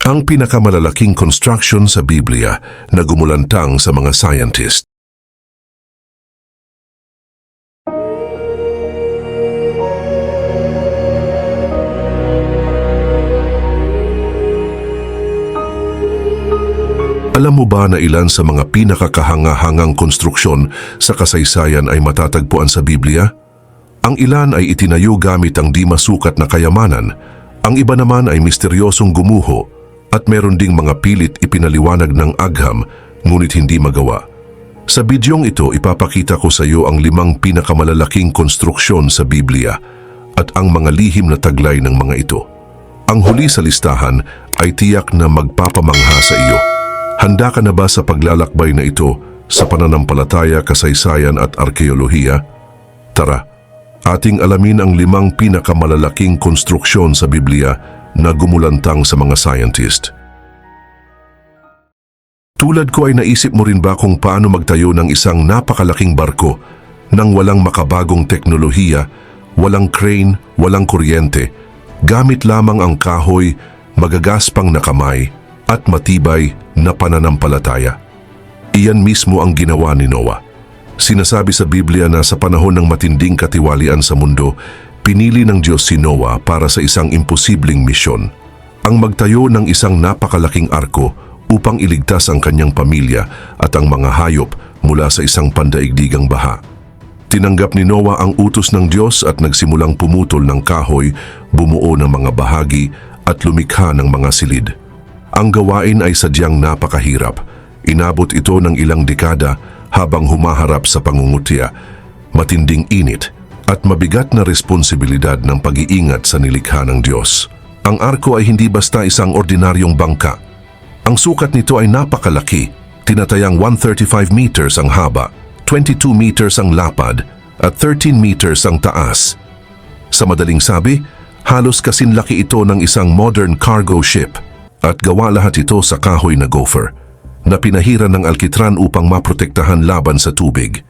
Ang pinakamalalaking construction sa Biblia na gumulantang sa mga scientist. Alam mo ba na ilan sa mga pinakakahanga-hangang konstruksyon sa kasaysayan ay matatagpuan sa Biblia? Ang ilan ay itinayo gamit ang di masukat na kayamanan, ang iba naman ay misteryosong gumuho, at meron ding mga pilit ipinaliwanag ng agham ngunit hindi magawa. Sa bidyong ito, ipapakita ko sa iyo ang 5 pinakamalalaking konstruksyon sa Biblia at ang mga lihim na taglay ng mga ito. Ang huli sa listahan ay tiyak na magpapamangha sa iyo. Handa ka na ba sa paglalakbay na ito sa pananampalataya, kasaysayan at arkeolohiya? Tara, ating alamin ang 5 pinakamalalaking konstruksyon sa Biblia na gumulantang sa mga scientist. Tulad ko ay naisip mo rin ba kung paano magtayo ng isang napakalaking barko nang walang makabagong teknolohiya, walang crane, walang kuryente, gamit lamang ang kahoy, magagaspang na kamay, at matibay na pananampalataya? Iyan mismo ang ginawa ni Noah. Sinasabi sa Biblia na sa panahon ng matinding katiwalian sa mundo, pinili ng Diyos si Noah para sa isang imposibleng misyon, ang magtayo ng isang napakalaking arko upang iligtas ang kanyang pamilya at ang mga hayop mula sa isang pandaigdigang baha. Tinanggap ni Noah ang utos ng Diyos at nagsimulang pumutol ng kahoy, bumuo ng mga bahagi at lumikha ng mga silid. Ang gawain ay sadyang napakahirap. Inabot ito ng ilang dekada habang humaharap sa pangungutya, matinding init, at mabigat na responsibilidad ng pag-iingat sa nilikha ng Diyos. Ang arko ay hindi basta isang ordinaryong bangka. Ang sukat nito ay napakalaki, tinatayang 135 meters ang haba, 22 meters ang lapad, at 13 meters ang taas. Sa madaling sabi, halos kasinlaki ito ng isang modern cargo ship, at gawa lahat ito sa kahoy na gopher, na pinahiran ng alkitran upang maprotektahan laban sa tubig.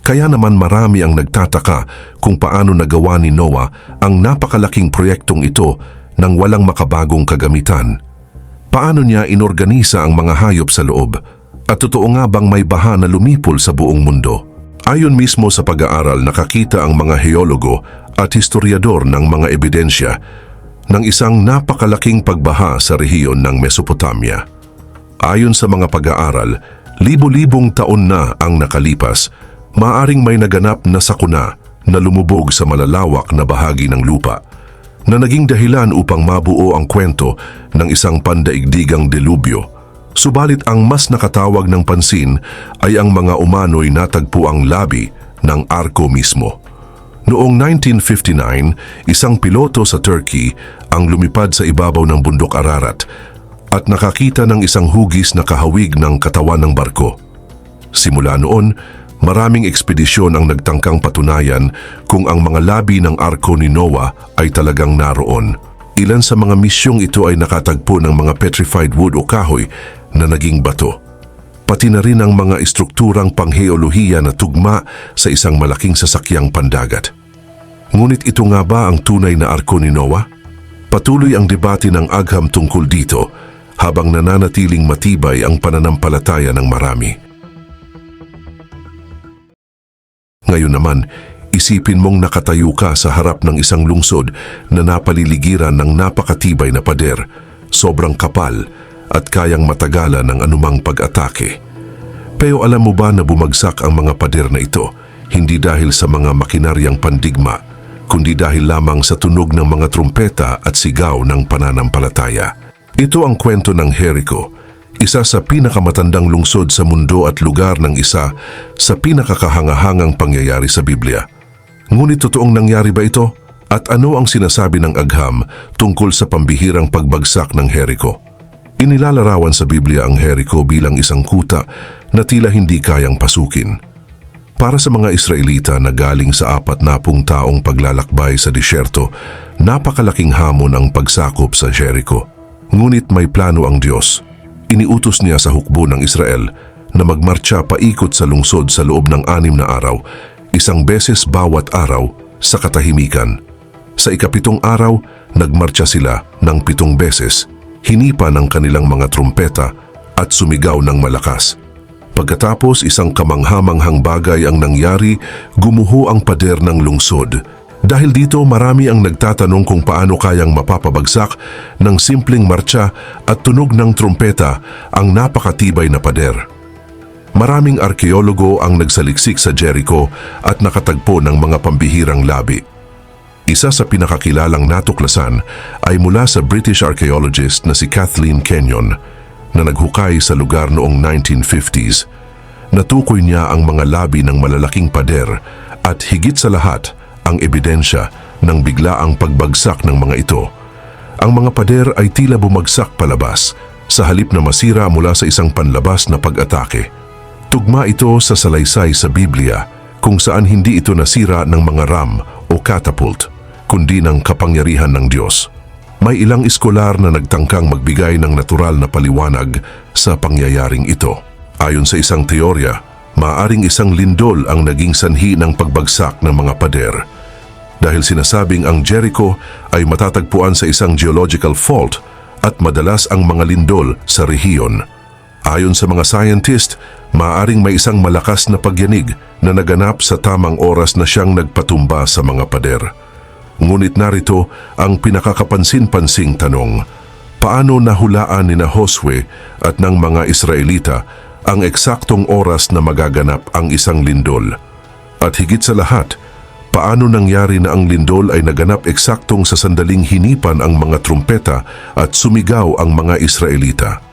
Kaya naman marami ang nagtataka kung paano nagawa ni Noah ang napakalaking proyektong ito nang walang makabagong kagamitan. Paano niya inorganisa ang mga hayop sa loob? At totoo nga bang may baha na lumipol sa buong mundo? Ayon mismo sa pag-aaral, nakakita ang mga heologo at historiador ng mga ebidensya ng isang napakalaking pagbaha sa rehiyon ng Mesopotamia. Ayon sa mga pag-aaral, libo-libong taon na ang nakalipas, maaring may naganap na sakuna na lumubog sa malalawak na bahagi ng lupa, na naging dahilan upang mabuo ang kwento ng isang pandaigdigang delubyo. Subalit ang mas nakatawag ng pansin ay ang mga umano'y natagpuang labi ng arko mismo. Noong 1959, isang piloto sa Turkey ang lumipad sa ibabaw ng bundok Ararat at nakakita ng isang hugis na kahawig ng katawan ng barko. Simula noon, maraming ekspedisyon ang nagtangkang patunayan kung ang mga labi ng arko ni Noah ay talagang naroon. Ilan sa mga misyong ito ay nakatagpo ng mga petrified wood o kahoy na naging bato. Pati na rin ang mga istrukturang pangheolohiya na tugma sa isang malaking sasakyang pandagat. Ngunit ito nga ba ang tunay na arko ni Noah? Patuloy ang debate ng agham tungkol dito habang nananatiling matibay ang pananampalataya ng marami. Ngayon naman, isipin mong nakatayo ka sa harap ng isang lungsod na napaliligiran ng napakatibay na pader, sobrang kapal at kayang matagalan ng anumang pag-atake. Pero alam mo ba na bumagsak ang mga pader na ito, hindi dahil sa mga makinaryang pandigma, kundi dahil lamang sa tunog ng mga trumpeta at sigaw ng pananampalataya. Ito ang kwento ng Jericho, isa sa pinakamatandang lungsod sa mundo at lugar ng isa sa pinakakahangahangang pangyayari sa Biblia. Ngunit totoong nangyari ba ito? At ano ang sinasabi ng agham tungkol sa pambihirang pagbagsak ng Jericho? Inilalarawan sa Biblia ang Jericho bilang isang kuta na tila hindi kayang pasukin. Para sa mga Israelita na galing sa 40 taong paglalakbay sa disyerto, napakalaking hamon ang pagsakop sa Jericho. Ngunit may plano ang Diyos. Iniutos niya sa hukbo ng Israel na magmarcha paikot sa lungsod sa loob ng 6 na araw, isang beses bawat araw sa katahimikan. Sa ika-7 araw, nagmarcha sila ng 7 beses, hinipa ng kanilang mga trumpeta at sumigaw ng malakas. Pagkatapos isang kamanghamanghang bagay ang nangyari, gumuho ang pader ng lungsod. Dahil dito marami ang nagtatanong kung paano kayang mapapabagsak ng simpleng martsa at tunog ng trumpeta ang napakatibay na pader. Maraming arkeologo ang nagsaliksik sa Jericho at nakatagpo ng mga pambihirang labi. Isa sa pinakakilalang natuklasan ay mula sa British archaeologist na si Kathleen Kenyon na naghukay sa lugar noong 1950s. Natukoy niya ang mga labi ng malalaking pader at higit sa lahat ang ebidensya ng biglaang pagbagsak ng mga ito. Ang mga pader ay tila bumagsak palabas sa halip na masira mula sa isang panlabas na pag-atake. Tugma ito sa salaysay sa Biblia kung saan hindi ito nasira ng mga ram o catapult, kundi ng kapangyarihan ng Diyos. May ilang iskolar na nagtangkang magbigay ng natural na paliwanag sa pangyayaring ito. Ayon sa isang teorya, maaaring isang lindol ang naging sanhi ng pagbagsak ng mga pader. Dahil sinasabing ang Jericho ay matatagpuan sa isang geological fault at madalas ang mga lindol sa rehiyon. Ayon sa mga scientist, maaaring may isang malakas na pagyanig na naganap sa tamang oras na siyang nagpatumba sa mga pader. Ngunit narito ang pinakakapansin-pansing tanong: paano nahulaan ni Josue at ng mga Israelita ang eksaktong oras na magaganap ang isang lindol? At higit sa lahat, paano nangyari na ang lindol ay naganap eksaktong sa sandaling hinipan ang mga trumpeta at sumigaw ang mga Israelita?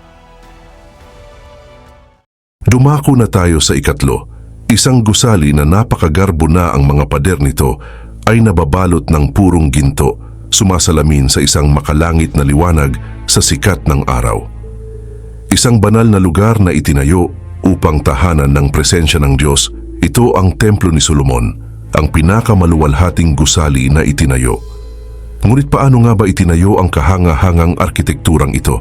Dumako na tayo sa ikatlo. Isang gusali na napakagarbo na ang mga pader nito ay nababalot ng purong ginto, sumasalamin sa isang makalangit na liwanag sa sikat ng araw. Isang banal na lugar na itinayo upang tahanan ng presensya ng Diyos. Ito ang Templo ni Solomon, ang pinakamaluwalhating gusali na itinayo. Ngunit paano nga ba itinayo ang kahanga-hangang arkitekturang ito?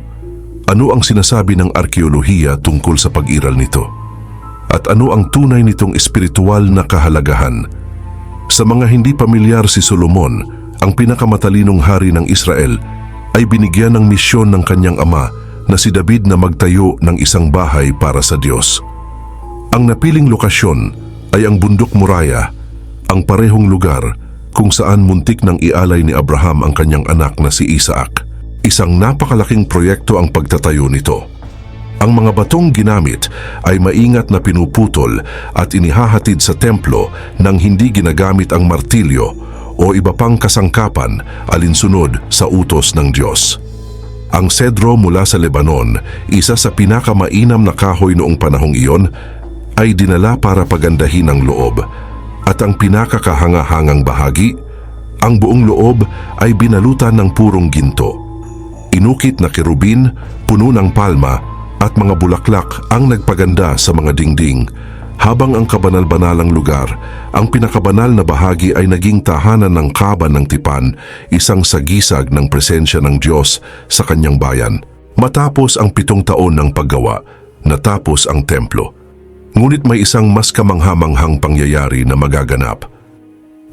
Ano ang sinasabi ng arkeolohiya tungkol sa pag-iral nito? At ano ang tunay nitong espiritual na kahalagahan? Sa mga hindi pamilyar, si Solomon, ang pinakamatalinong hari ng Israel, ay binigyan ng misyon ng kanyang ama na si David na magtayo ng isang bahay para sa Diyos. Ang napiling lokasyon ay ang Bundok Moriah, ang parehong lugar kung saan muntik nang ialay ni Abraham ang kanyang anak na si Isaac. Isang napakalaking proyekto ang pagtatayo nito. Ang mga batong ginamit ay maingat na pinuputol at inihahatid sa templo nang hindi ginagamit ang martilyo o iba pang kasangkapan alinsunod sa utos ng Diyos. Ang sedro mula sa Lebanon, isa sa pinakamainam na kahoy noong panahong iyon, ay dinala para pagandahin ang loob. At ang pinakakahangahangang bahagi, ang buong loob ay binalutan ng purong ginto. Inukit na kerubin, puno ng palma at mga bulaklak ang nagpaganda sa mga dingding, habang ang kabanal-banalang lugar, ang pinakabanal na bahagi ay naging tahanan ng kaban ng tipan, isang sagisag ng presensya ng Diyos sa kanyang bayan. Matapos ang 7 taon ng paggawa, natapos ang templo. Ngunit may isang mas kamanghamanghang pangyayari na magaganap.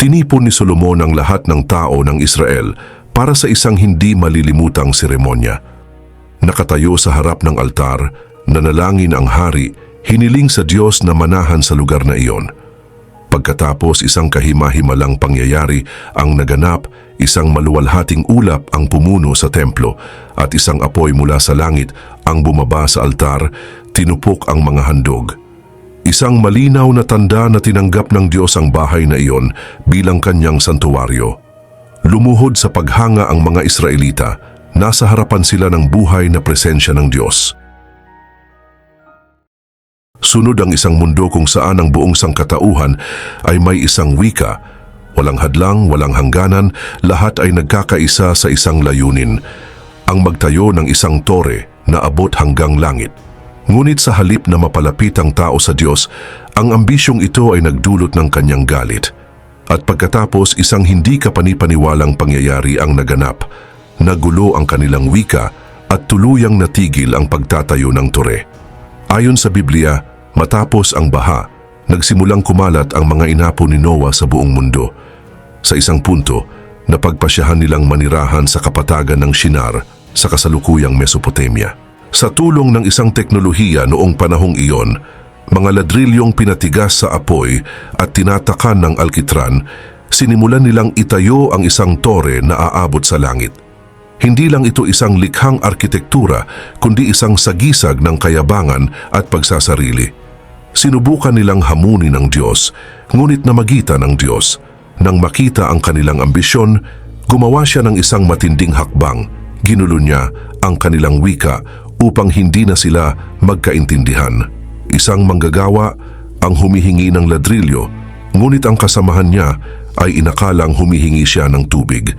Tinipon ni Solomon ang lahat ng tao ng Israel para sa isang hindi malilimutang seremonya. Nakatayo sa harap ng altar, nanalangin ang hari, hiniling sa Diyos na manahan sa lugar na iyon. Pagkatapos isang kahima-himalang pangyayari ang naganap, isang maluwalhating ulap ang pumuno sa templo at isang apoy mula sa langit ang bumaba sa altar, tinupok ang mga handog. Isang malinaw na tanda na tinanggap ng Diyos ang bahay na iyon bilang kanyang santuwaryo. Lumuhod sa paghanga ang mga Israelita, nasa harapan sila ng buhay na presensya ng Diyos. Sunod ang isang mundo kung saan ang buong sangkatauhan ay may isang wika. Walang hadlang, walang hangganan, lahat ay nagkakaisa sa isang layunin, ang magtayo ng isang tore na abot hanggang langit. Ngunit sa halip na mapalapit ang tao sa Diyos, ang ambisyong ito ay nagdulot ng kanyang galit. At pagkatapos isang hindi kapanipaniwalang pangyayari ang naganap, nagulo ang kanilang wika at tuluyang natigil ang pagtatayo ng tore. Ayon sa Biblia, matapos ang baha, nagsimulang kumalat ang mga inapo ni Noah sa buong mundo. Sa isang punto, napagpasyahan nilang manirahan sa kapatagan ng Shinar sa kasalukuyang Mesopotamia. Sa tulong ng isang teknolohiya noong panahong iyon, mga ladrilyong pinatigas sa apoy at tinatakan ng alkitran, sinimulan nilang itayo ang isang tore na aabot sa langit. Hindi lang ito isang likhang arkitektura, kundi isang sagisag ng kayabangan at pagsasarili. Sinubukan nilang hamunin ng Diyos, ngunit namagitan ng Diyos. Nang makita ang kanilang ambisyon, gumawa siya ng isang matinding hakbang. Ginulo niya ang kanilang wika upang hindi na sila magkaintindihan. Isang manggagawa ang humihingi ng ladrilyo, ngunit ang kasamahan niya ay inakalang humihingi siya ng tubig.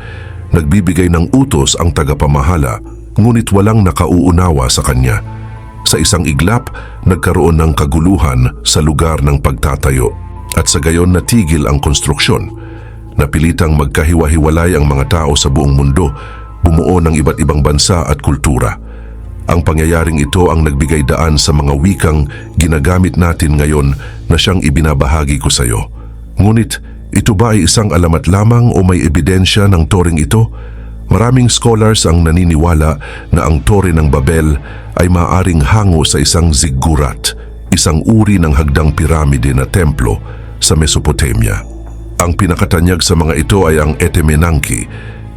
Nagbibigay ng utos ang tagapamahala, ngunit walang nakauunawa sa kanya. Sa isang iglap, nagkaroon ng kaguluhan sa lugar ng pagtatayo at sa gayon natigil ang konstruksyon. Napilitang magkahiwa-hiwalay ang mga tao sa buong mundo, bumuo ng iba't ibang bansa at kultura. Ang pangyayaring ito ang nagbigay daan sa mga wikang ginagamit natin ngayon na siyang ibinabahagi ko sa iyo. Ngunit, ito ba ay isang alamat lamang o may ebidensya ng toring ito? Maraming scholars ang naniniwala na ang Tore ng Babel ay maaaring hango sa isang ziggurat, isang uri ng hagdang piramide na templo sa Mesopotamia. Ang pinakatanyag sa mga ito ay ang Etemenanki,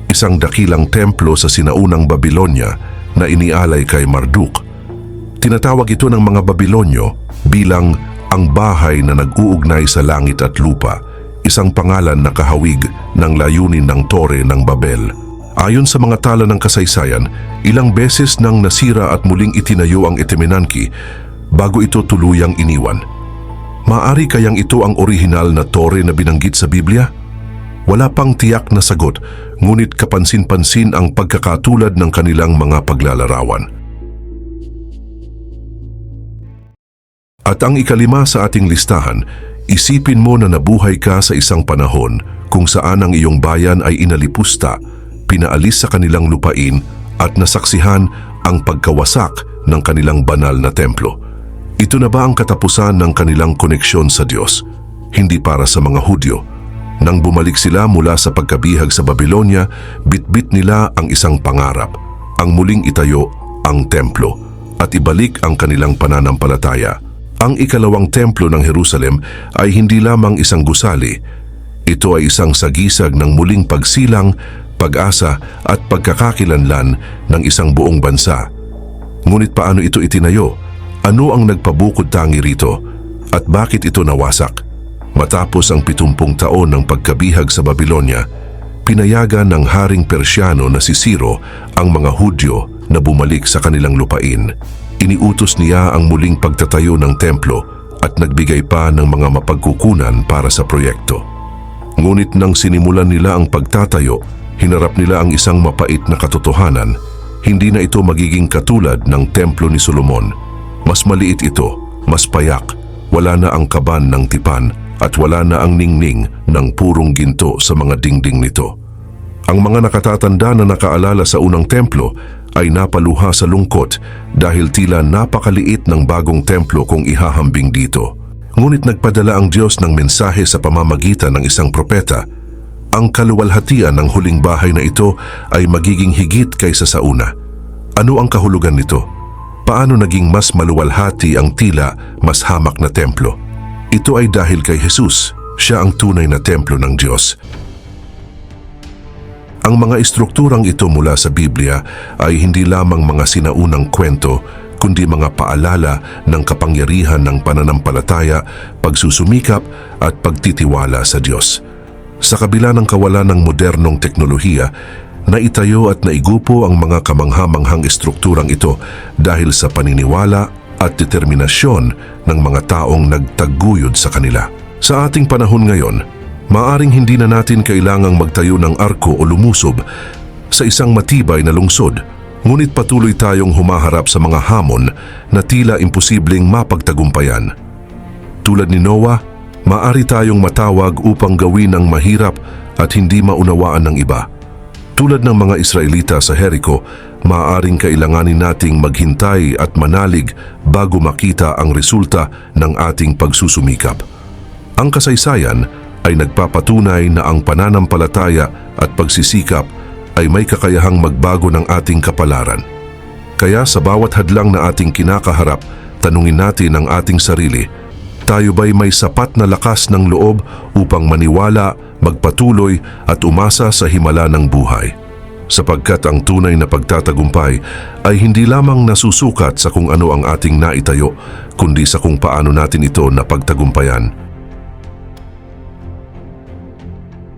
isang dakilang templo sa sinaunang Babilonya na inialay kay Marduk. Tinatawag ito ng mga Babilonyo bilang ang bahay na nag-uugnay sa langit at lupa, isang pangalan na kahawig ng layunin ng Tore ng Babel. Ayon sa mga tala ng kasaysayan, ilang beses nang nasira at muling itinayo ang Etemenanki bago ito tuluyang iniwan. Maari kayang ito ang orihinal na tore na binanggit sa Biblia? Wala pang tiyak na sagot, ngunit kapansin-pansin ang pagkakatulad ng kanilang mga paglalarawan. At ang ikalima sa ating listahan, isipin mo na nabuhay ka sa isang panahon kung saan ang iyong bayan ay inalipusta, pinaalis sa kanilang lupain at nasaksihan ang pagkawasak ng kanilang banal na templo. Ito na ba ang katapusan ng kanilang koneksyon sa Diyos? Hindi para sa mga Hudyo. Nang bumalik sila mula sa pagkabihag sa Babylonia, bitbit nila ang isang pangarap, ang muling itayo ang templo at ibalik ang kanilang pananampalataya. Ang ikalawang templo ng Jerusalem ay hindi lamang isang gusali. Ito ay isang sagisag ng muling pagsilang, pag-asa at pagkakakilanlan ng isang buong bansa. Ngunit paano ito itinayo? Ano ang nagpabukod tangi rito? At bakit ito nawasak? Matapos ang 70 taon ng pagkabihag sa Babylonia, pinayagan ng Haring Persyano na si Ciro ang mga Hudyo na bumalik sa kanilang lupain. Iniutos niya ang muling pagtatayo ng templo at nagbigay pa ng mga mapagkukunan para sa proyekto. Ngunit nang sinimulan nila ang pagtatayo, hinarap nila ang isang mapait na katotohanan. Hindi na ito magiging katulad ng templo ni Solomon. Mas maliit ito, mas payak, wala na ang kaban ng tipan at wala na ang ningning ng purong ginto sa mga dingding nito. Ang mga nakatatanda na nakaalala sa unang templo ay napaluha sa lungkot dahil tila napakaliit ng bagong templo kung ihahambing dito. Ngunit nagpadala ang Diyos ng mensahe sa pamamagitan ng isang propeta. Ang kaluwalhatian ng huling bahay na ito ay magiging higit kaysa sa una. Ano ang kahulugan nito? Paano naging mas maluwalhati ang tila mas hamak na templo? Ito ay dahil kay Jesus. Siya ang tunay na templo ng Diyos. Ang mga istrukturang ito mula sa Biblia ay hindi lamang mga sinaunang kwento, kundi mga paalala ng kapangyarihan ng pananampalataya, pagsusumikap at pagtitiwala sa Diyos. Sa kabila ng kawalan ng modernong teknolohiya, naitayo at naigupo ang mga kamanghamanghang istrukturang ito dahil sa paniniwala at determinasyon ng mga taong nagtaguyod sa kanila. Sa ating panahon ngayon, maaring hindi na natin kailangang magtayo ng arko o lumusob sa isang matibay na lungsod, ngunit patuloy tayong humaharap sa mga hamon na tila imposibleng mapagtagumpayan. Tulad ni Noah, maaari tayong matawag upang gawin ang mahirap at hindi maunawaan ng iba. Tulad ng mga Israelita sa Jericho, maaaring kailanganin nating maghintay at manalig bago makita ang resulta ng ating pagsusumikap. Ang kasaysayan ay nagpapatunay na ang pananampalataya at pagsisikap ay may kakayahang magbago ng ating kapalaran. Kaya sa bawat hadlang na ating kinakaharap, tanungin natin ang ating sarili, tayo ba'y may sapat na lakas ng loob upang maniwala, magpatuloy at umasa sa himala ng buhay? Sapagkat ang tunay na pagtatagumpay ay hindi lamang nasusukat sa kung ano ang ating naitayo, kundi sa kung paano natin ito napagtagumpayan.